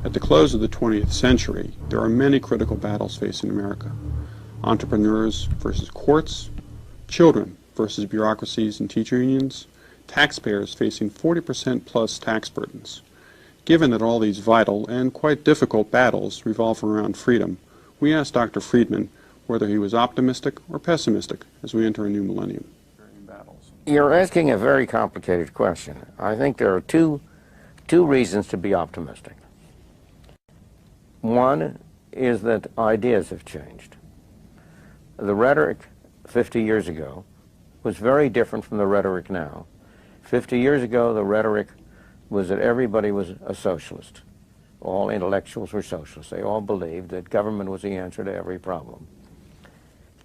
At the close of the 20th century, there are many critical battles facing America. Entrepreneurs versus courts, children versus bureaucracies and teacher unions, taxpayers facing 40% plus tax burdens. Given that all these vital and quite difficult battles revolve around freedom, we asked Dr. Friedman whether he was optimistic or pessimistic as we enter a new millennium. You're asking a very complicated question. I think there are two reasons to be optimistic. One is that ideas have changed. The rhetoric 50 years ago was very different from the rhetoric now. 50 years ago, the rhetoric was that everybody was a socialist. All intellectuals were socialists. They all believed that government was the answer to every problem.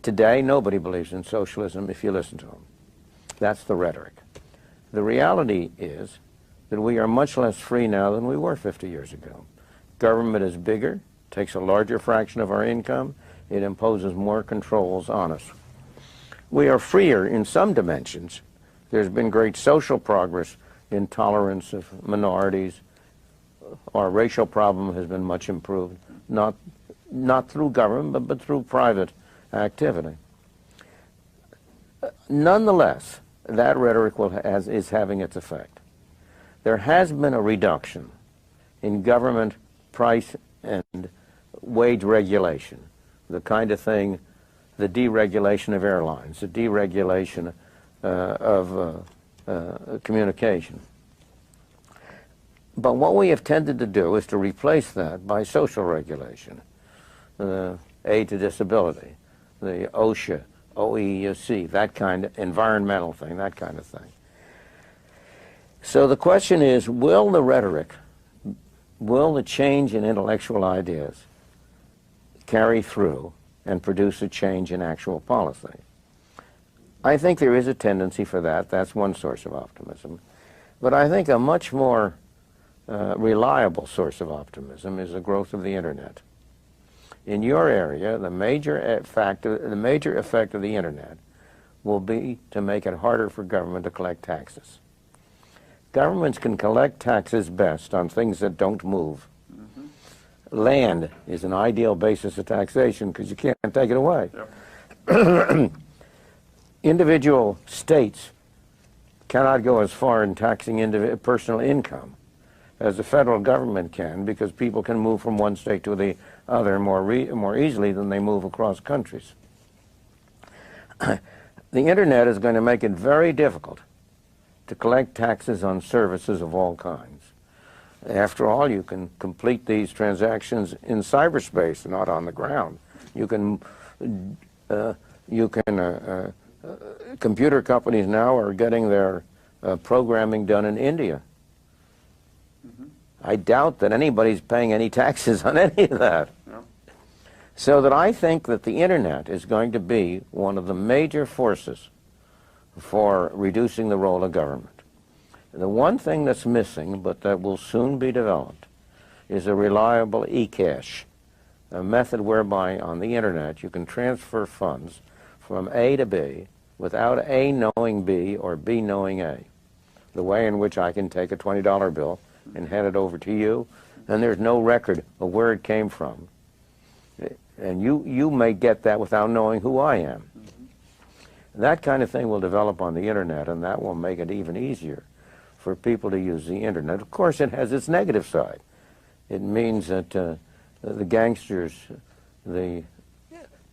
Today, nobody believes in socialism if you listen to them. That's the rhetoric. The reality is that we are much less free now than we were 50 years ago. Government is bigger, takes a larger fraction of our income, it imposes more controls on us. We are freer in some dimensions. There's been great social progress in tolerance of minorities. Our racial problem has been much improved, not through government, but through private activity. Nonetheless, that rhetoric is having its effect. There has been a reduction in government price and wage regulation, the kind of thing, the deregulation of airlines, the deregulation of communication. But what we have tended to do is to replace that by social regulation, aid to disability, the OSHA, OEC, that kind of environmental thing, that kind of thing. So the question is, will the rhetoric, will the change in intellectual ideas carry through and produce a change in actual policy? I think there is a tendency for that. That's one source of optimism. But I think a much more reliable source of optimism is the growth of the Internet. In your area, the major effect of the Internet will be to make it harder for government to collect taxes. Governments can collect taxes best on things that don't move. Land is an ideal basis of taxation because you can't take it away. Yep. Individual states cannot go as far in taxing personal income as the federal government can, because people can move from one state to the other more easily than they move across countries. The Internet is going to make it very difficult to collect taxes on services of all kinds. After all, you can complete these transactions in cyberspace, not on the ground. Computer companies now are getting their programming done in India. I doubt that anybody's paying any taxes on any of that. No. So that I think that the Internet is going to be one of the major forces for reducing the role of government. The one thing that's missing, but that will soon be developed, is a reliable e-cash, a method whereby on the Internet you can transfer funds from A to B without A knowing B or B knowing A. The way in which I can take a $20 bill and hand it over to you, and there's no record of where it came from. And you may get that without knowing who I am. That kind of thing will develop on the Internet, and that will make it even easier for people to use the Internet. Of course, it has its negative side. It means that the gangsters, the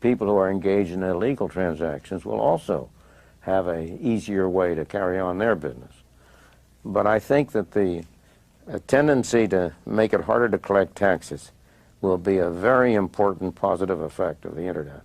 people who are engaged in illegal transactions will also have an easier way to carry on their business. But I think that the tendency to make it harder to collect taxes will be a very important positive effect of the Internet.